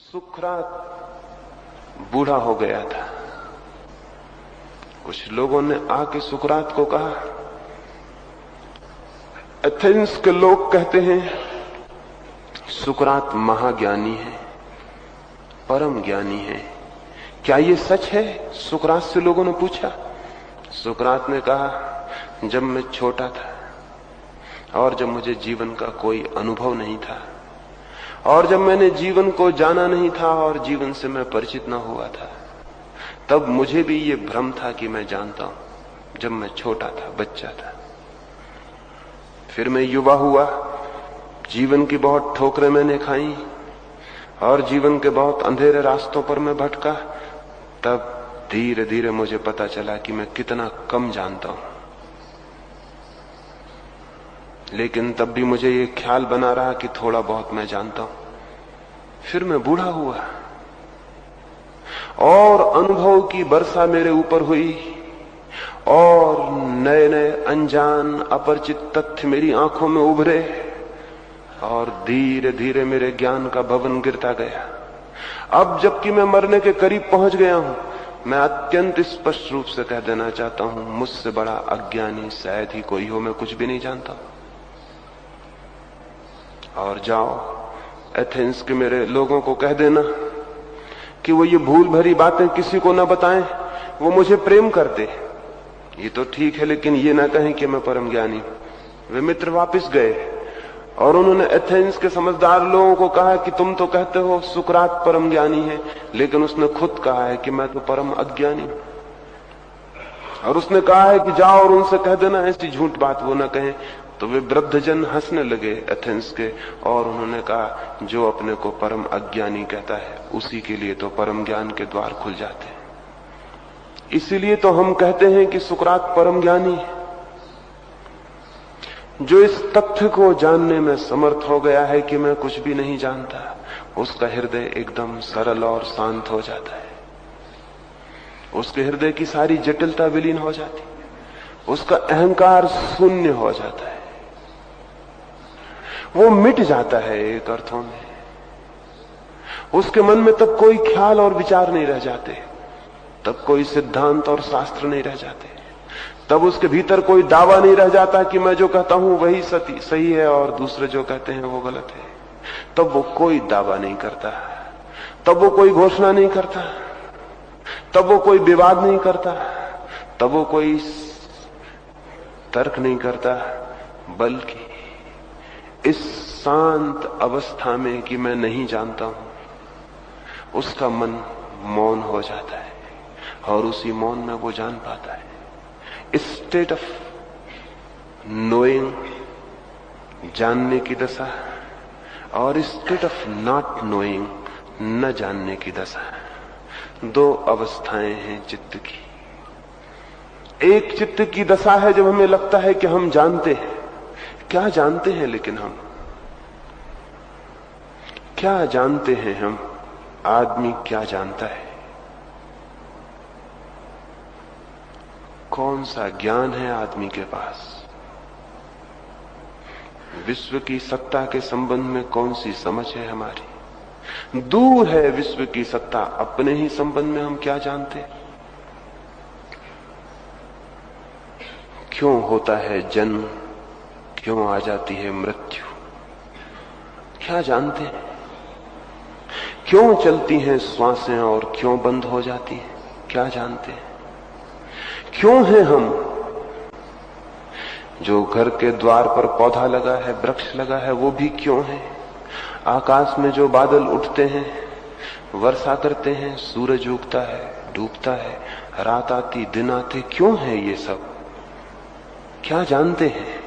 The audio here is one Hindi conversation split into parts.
सुकरात बूढ़ा हो गया था। कुछ लोगों ने आके सुकरात को कहा, एथेंस के लोग कहते हैं सुकरात महाज्ञानी है, परम ज्ञानी है, क्या ये सच है? सुकरात से लोगों ने पूछा। सुकरात ने कहा, जब मैं छोटा था और जब मुझे जीवन का कोई अनुभव नहीं था और जब मैंने जीवन को जाना नहीं था और जीवन से मैं परिचित न हुआ था, तब मुझे भी ये भ्रम था कि मैं जानता हूं। जब मैं छोटा था, बच्चा था, फिर मैं युवा हुआ, जीवन की बहुत ठोकरें मैंने खाई और जीवन के बहुत अंधेरे रास्तों पर मैं भटका, तब धीरे धीरे मुझे पता चला कि मैं कितना कम जानता हूं। लेकिन तब भी मुझे ये ख्याल बना रहा कि थोड़ा बहुत मैं जानता हूं। फिर मैं बूढ़ा हुआ और अनुभव की वर्षा मेरे ऊपर हुई और नए नए अनजान अपरिचित तथ्य मेरी आंखों में उभरे और धीरे धीरे मेरे ज्ञान का भवन गिरता गया। अब जबकि मैं मरने के करीब पहुंच गया हूं, मैं अत्यंत स्पष्ट रूप से कह देना चाहता हूं, मुझसे बड़ा अज्ञानी शायद ही कोई हो। मैं कुछ भी नहीं जानता। और जाओ एथेंस के मेरे लोगों को कह देना कि वो ये भूल भरी बातें किसी को ना बताएं। वो मुझे प्रेम करते, ये तो ठीक है, लेकिन ये ना कहें कि मैं परम ज्ञानी हूं। वे मित्र वापस गए और उन्होंने एथेंस के समझदार लोगों को कहा कि तुम तो कहते हो सुकरात परम ज्ञानी है, लेकिन उसने खुद कहा है कि मैं तो परम अज्ञानी हूं। और उसने कहा है कि जाओ और उनसे कह देना ऐसी झूठ बात वो ना कहें। तो वे वृद्धजन हंसने लगे एथेंस के और उन्होंने कहा, जो अपने को परम अज्ञानी कहता है उसी के लिए तो परम ज्ञान के द्वार खुल जाते हैं। इसीलिए तो हम कहते हैं कि सुकरात परम ज्ञानी है। जो इस तथ्य को जानने में समर्थ हो गया है कि मैं कुछ भी नहीं जानता, उसका हृदय एकदम सरल और शांत हो जाता है। उसके हृदय की सारी जटिलता विलीन हो जाती, उसका अहंकार शून्य हो जाता है, वो मिट जाता है एक अर्थों में। उसके मन में तब कोई ख्याल और विचार नहीं रह जाते, तब कोई सिद्धांत और शास्त्र नहीं रह जाते, तब उसके भीतर कोई दावा नहीं रह जाता कि मैं जो कहता हूं वही सही है और दूसरे जो कहते हैं वो गलत है। तब वो कोई दावा नहीं करता, तब वो कोई घोषणा नहीं करता, तब वो कोई विवाद नहीं करता, तब वो कोई तर्क नहीं करता, बल्कि इस शांत अवस्था में कि मैं नहीं जानता हूं, उसका मन मौन हो जाता है और उसी मौन में वो जान पाता है। स्टेट ऑफ नोइंग, जानने की दशा, और स्टेट ऑफ नॉट नोइंग, न जानने की दशा। दो अवस्थाएं हैं चित्त की। एक चित्त की दशा है जब हमें लगता है कि हम जानते हैं। क्या जानते हैं? लेकिन हम क्या जानते हैं? हम आदमी क्या जानता है? कौन सा ज्ञान है आदमी के पास? विश्व की सत्ता के संबंध में कौन सी समझ है हमारी? दूर है विश्व की सत्ता, अपने ही संबंध में हम क्या जानते? क्यों होता है जन्म, क्यों आ जाती है मृत्यु? क्या जानते हैं? क्यों चलती हैं श्वासें और क्यों बंद हो जाती हैं? क्या जानते हैं? क्यों हैं हम? जो घर के द्वार पर पौधा लगा है, वृक्ष लगा है, वो भी क्यों है? आकाश में जो बादल उठते हैं, वर्षा करते हैं, सूरज उगता है, डूबता है, रात आती, दिन आते, क्यों है ये सब? क्या जानते हैं?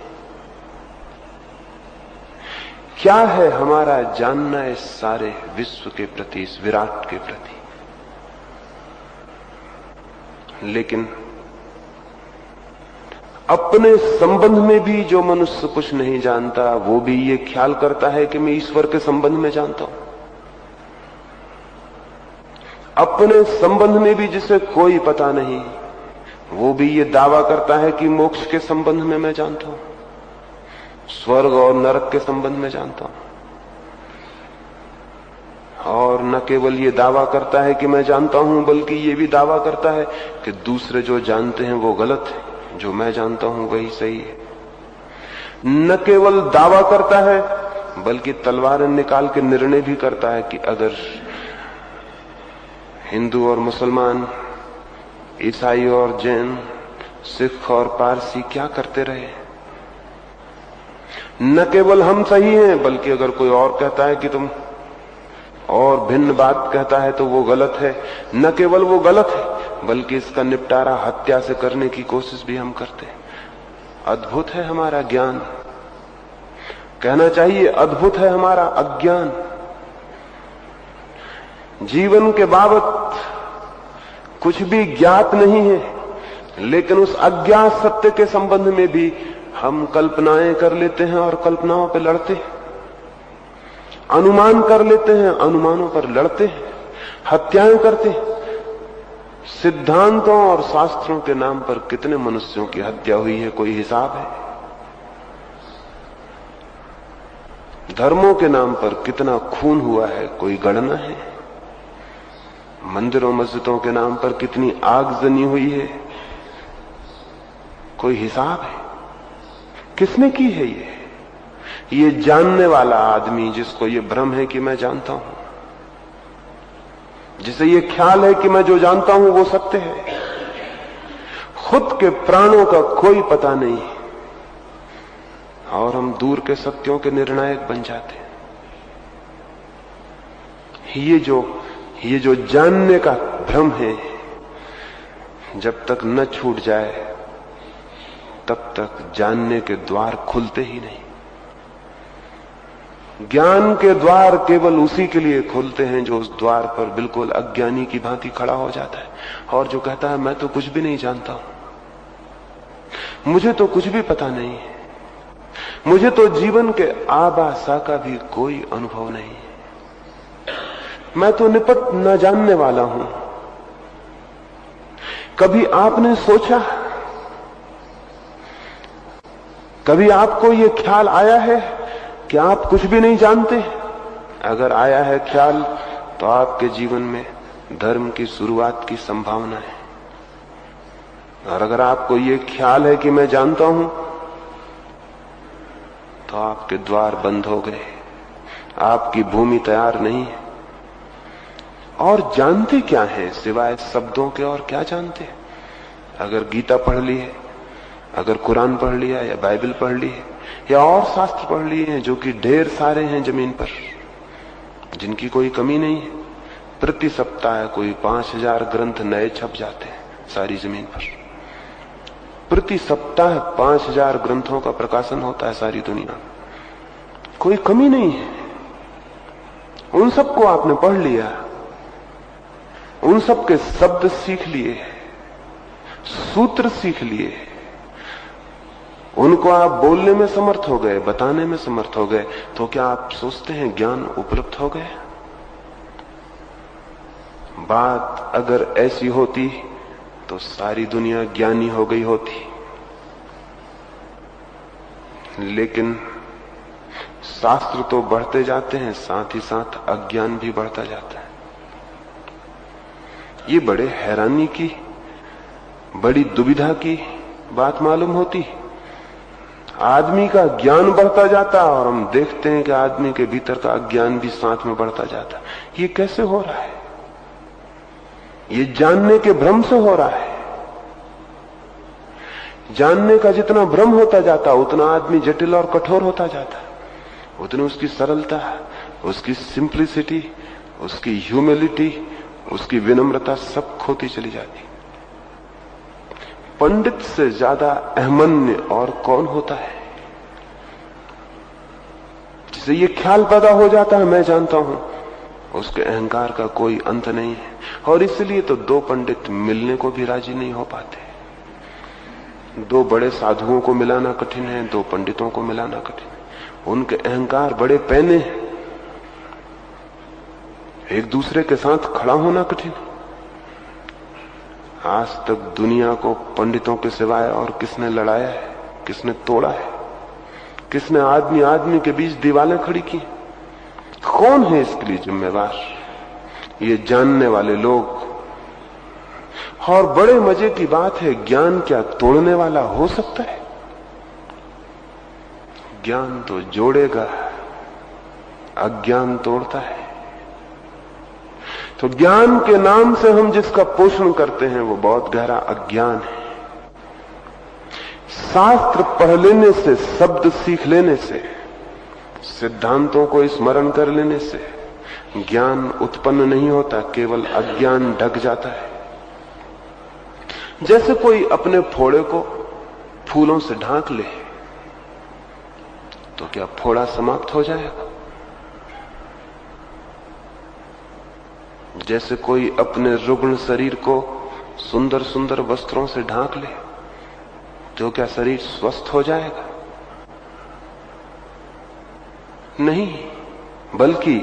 क्या है हमारा जानना इस सारे विश्व के प्रति, इस विराट के प्रति? लेकिन अपने संबंध में भी जो मनुष्य कुछ नहीं जानता, वो भी ये ख्याल करता है कि मैं ईश्वर के संबंध में जानता हूं। अपने संबंध में भी जिसे कोई पता नहीं, वो भी ये दावा करता है कि मोक्ष के संबंध में मैं जानता हूं, स्वर्ग और नरक के संबंध में जानता हूं। और न केवल ये दावा करता है कि मैं जानता हूं, बल्कि ये भी दावा करता है कि दूसरे जो जानते हैं वो गलत है, जो मैं जानता हूं वही सही है। न केवल दावा करता है बल्कि तलवारें निकाल के निर्णय भी करता है कि अगर हिंदू और मुसलमान, ईसाई और जैन, सिख और पारसी क्या करते रहे, न केवल हम सही हैं बल्कि अगर कोई और कहता है कि तुम और भिन्न बात कहता है तो वो गलत है। न केवल वो गलत है बल्कि इसका निपटारा हत्या से करने की कोशिश भी हम करते हैं। अद्भुत है हमारा ज्ञान, कहना चाहिए अद्भुत है हमारा अज्ञान। जीवन के बाबत कुछ भी ज्ञात नहीं है, लेकिन उस अज्ञात सत्य के संबंध में भी हम कल्पनाएं कर लेते हैं और कल्पनाओं पर लड़ते हैं, अनुमान कर लेते हैं, अनुमानों पर लड़ते हैं, हत्याएं करते हैं। सिद्धांतों और शास्त्रों के नाम पर कितने मनुष्यों की हत्या हुई है, कोई हिसाब है? धर्मों के नाम पर कितना खून हुआ है, कोई गणना है? मंदिरों मस्जिदों के नाम पर कितनी आग जनी हुई है, कोई हिसाब है? किसने की है ये जानने वाला आदमी जिसको ये भ्रम है कि मैं जानता हूं, जिसे ये ख्याल है कि मैं जो जानता हूं वो सत्य है। खुद के प्राणों का कोई पता नहीं और हम दूर के सत्यों के निर्णायक बन जाते हैं। ये जो जानने का भ्रम है, जब तक न छूट जाए तब तक जानने के द्वार खुलते ही नहीं। ज्ञान के द्वार केवल उसी के लिए खुलते हैं जो उस द्वार पर बिल्कुल अज्ञानी की भांति खड़ा हो जाता है और जो कहता है मैं तो कुछ भी नहीं जानता हूं, मुझे तो कुछ भी पता नहीं है, मुझे तो जीवन के आबासा का भी कोई अनुभव नहीं, मैं तो निपट न जानने वाला हूं। कभी आपने सोचा, कभी आपको यह ख्याल आया है कि आप कुछ भी नहीं जानते? अगर आया है ख्याल तो आपके जीवन में धर्म की शुरुआत की संभावना है। और अगर आपको ये ख्याल है कि मैं जानता हूं तो आपके द्वार बंद हो गए, आपकी भूमि तैयार नहीं है। और जानते क्या है सिवाय शब्दों के, और क्या जानते? अगर गीता पढ़ ली है, अगर कुरान पढ़ लिया या बाइबल पढ़ ली है या और शास्त्र पढ़ लिए हैं जो कि ढेर सारे हैं जमीन पर, जिनकी कोई कमी नहीं है। प्रति सप्ताह कोई 5000 ग्रंथ नए छप जाते हैं सारी जमीन पर। प्रति सप्ताह 5000 ग्रंथों का प्रकाशन होता है सारी दुनिया में, कोई कमी नहीं है। उन सबको आपने पढ़ लिया, उन सब के शब्द सीख लिए, सूत्र सीख लिए, उनको आप बोलने में समर्थ हो गए, बताने में समर्थ हो गए, तो क्या आप सोचते हैं ज्ञान उपलब्ध हो गए? बात अगर ऐसी होती तो सारी दुनिया ज्ञानी हो गई होती, लेकिन शास्त्र तो बढ़ते जाते हैं, साथ ही साथ अज्ञान भी बढ़ता जाता है। ये बड़े हैरानी की, बड़ी दुविधा की बात मालूम होती। आदमी का ज्ञान बढ़ता जाता और हम देखते हैं कि आदमी के भीतर का अज्ञान भी साथ में बढ़ता जाता। ये कैसे हो रहा है? ये जानने के भ्रम से हो रहा है। जानने का जितना भ्रम होता जाता उतना आदमी जटिल और कठोर होता जाता, उतनी उसकी सरलता, उसकी सिंप्लिसिटी, उसकी ह्यूमिलिटी, उसकी विनम्रता सब खोती चली जाती। पंडित से ज्यादा अहमन्य और कौन होता है, जिसे ये ख्याल पैदा हो जाता है मैं जानता हूं, उसके अहंकार का कोई अंत नहीं है। और इसलिए तो दो पंडित मिलने को भी राजी नहीं हो पाते। दो बड़े साधुओं को मिलाना कठिन है, दो पंडितों को मिलाना कठिन है। उनके अहंकार बड़े पैने हैं, एक दूसरे के साथ खड़ा होना कठिन है। आज तक दुनिया को पंडितों के सिवाय और किसने लड़ाया है, किसने तोड़ा है, किसने आदमी आदमी के बीच दीवारें खड़ी की? कौन है इसके लिए जिम्मेवार? ये जानने वाले लोग। और बड़े मजे की बात है, ज्ञान क्या तोड़ने वाला हो सकता है? ज्ञान तो जोड़ेगा, अज्ञान तोड़ता है। तो ज्ञान के नाम से हम जिसका पोषण करते हैं वो बहुत गहरा अज्ञान है। शास्त्र पढ़ लेने से, शब्द सीख लेने से, सिद्धांतों को स्मरण कर लेने से ज्ञान उत्पन्न नहीं होता, केवल अज्ञान ढक जाता है। जैसे कोई अपने फोड़े को फूलों से ढांक ले तो क्या फोड़ा समाप्त हो जाएगा? जैसे कोई अपने रुग्ण शरीर को सुंदर सुंदर वस्त्रों से ढांक ले तो क्या शरीर स्वस्थ हो जाएगा? नहीं, बल्कि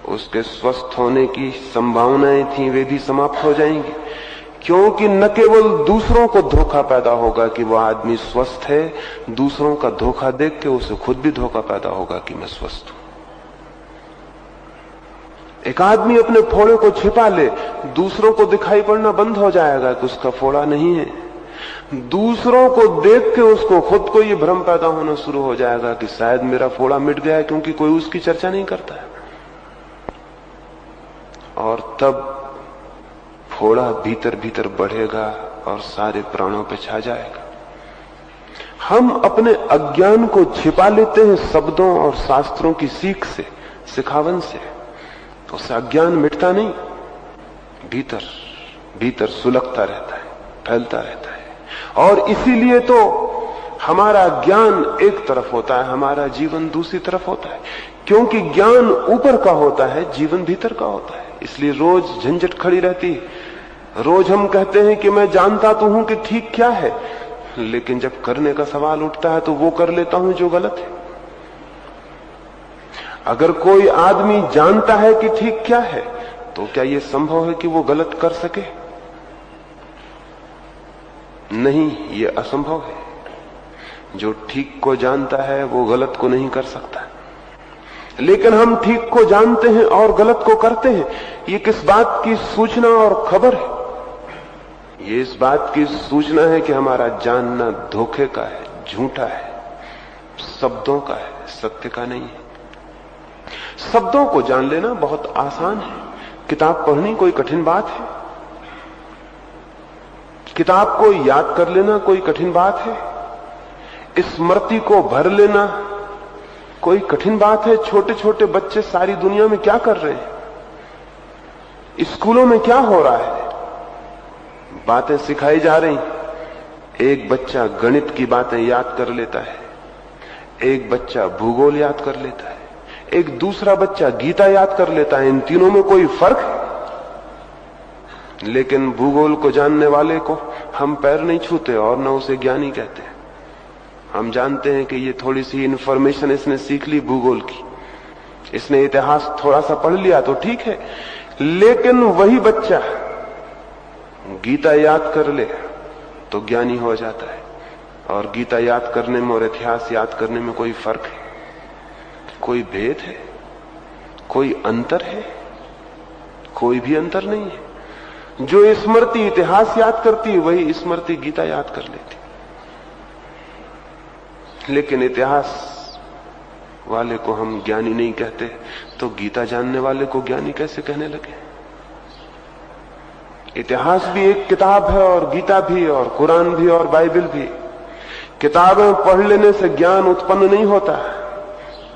उसके स्वस्थ होने की संभावनाएं थी वे भी समाप्त हो जाएंगी, क्योंकि न केवल दूसरों को धोखा पैदा होगा कि वह आदमी स्वस्थ है, दूसरों का धोखा देख के उसे खुद भी धोखा पैदा होगा कि मैं स्वस्थ हूं। एक आदमी अपने फोड़े को छिपा ले, दूसरों को दिखाई पड़ना बंद हो जाएगा कि उसका फोड़ा नहीं है। दूसरों को देख के उसको खुद को ये भ्रम पैदा होना शुरू हो जाएगा कि शायद मेरा फोड़ा मिट गया है, क्योंकि कोई उसकी चर्चा नहीं करता है। और तब फोड़ा भीतर भीतर बढ़ेगा और सारे प्राणों पे छा जाएगा। हम अपने अज्ञान को छिपा लेते हैं शब्दों और शास्त्रों की सीख से, सिखावन से। उससे अज्ञान मिटता नहीं, भीतर भीतर सुलगता रहता है, फैलता रहता है। और इसीलिए तो हमारा ज्ञान एक तरफ होता है, हमारा जीवन दूसरी तरफ होता है, क्योंकि ज्ञान ऊपर का होता है, जीवन भीतर का होता है। इसलिए रोज झंझट खड़ी रहती है। रोज हम कहते हैं कि मैं जानता तो हूं कि ठीक क्या है, लेकिन जब करने का सवाल उठता है तो वो कर लेता हूं जो गलत है। अगर कोई आदमी जानता है कि ठीक क्या है, तो क्या यह संभव है कि वो गलत कर सके? नहीं, ये असंभव है। जो ठीक को जानता है वो गलत को नहीं कर सकता। लेकिन हम ठीक को जानते हैं और गलत को करते हैं। ये किस बात की सूचना और खबर है? ये इस बात की सूचना है कि हमारा जानना धोखे का है, झूठा है, शब्दों का है, सत्य का नहीं है। शब्दों को जान लेना बहुत आसान है। किताब पढ़नी कोई कठिन बात है? किताब को याद कर लेना कोई कठिन बात है? स्मृति को भर लेना कोई कठिन बात है? छोटे छोटे बच्चे सारी दुनिया में क्या कर रहे हैं, स्कूलों में क्या हो रहा है, बातें सिखाई जा रही। एक बच्चा गणित की बातें याद कर लेता है, एक बच्चा भूगोल याद कर लेता है, एक दूसरा बच्चा गीता याद कर लेता है। इन तीनों में कोई फर्क है? लेकिन भूगोल को जानने वाले को हम पैर नहीं छूते और न उसे ज्ञानी कहते हैं। हम जानते हैं कि ये थोड़ी सी इंफॉर्मेशन इसने सीख ली भूगोल की, इसने इतिहास थोड़ा सा पढ़ लिया तो ठीक है। लेकिन वही बच्चा गीता याद कर ले तो ज्ञानी हो जाता है। और गीता याद करने में और इतिहास याद करने में कोई फर्क है? कोई भेद है? कोई अंतर है? कोई भी अंतर नहीं है। जो स्मृति इतिहास याद करती है वही स्मृति गीता याद कर लेती। लेकिन इतिहास वाले को हम ज्ञानी नहीं कहते, तो गीता जानने वाले को ज्ञानी कैसे कहने लगे? इतिहास भी एक किताब है, और गीता भी, और कुरान भी, और बाइबल भी। किताबें पढ़ लेने से ज्ञान उत्पन्न नहीं होता,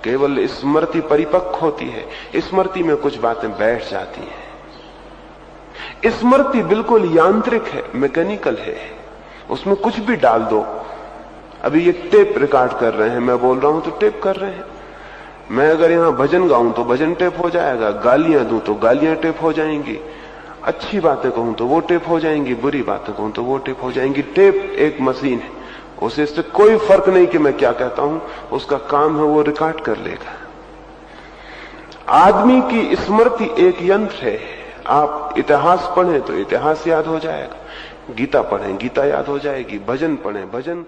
केवल स्मृति परिपक्व होती है। स्मृति में कुछ बातें बैठ जाती हैं। स्मृति बिल्कुल यांत्रिक है, मैकेनिकल है, उसमें कुछ भी डाल दो। अभी ये टेप रिकॉर्ड कर रहे हैं, मैं बोल रहा हूं तो टेप कर रहे हैं। मैं अगर यहां भजन गाऊं तो भजन टेप हो जाएगा, गालियां दूं तो गालियां टेप हो जाएंगी, अच्छी बातें कहूं तो वो टेप हो जाएंगी, बुरी बातें कहूं तो वो टेप हो जाएंगी। टेप एक मशीन है, उसे इससे कोई फर्क नहीं कि मैं क्या कहता हूं, उसका काम है वो रिकॉर्ड कर लेगा। आदमी की स्मृति एक यंत्र है। आप इतिहास पढ़ें तो इतिहास याद हो जाएगा, गीता पढ़ें गीता याद हो जाएगी, भजन पढ़ें भजन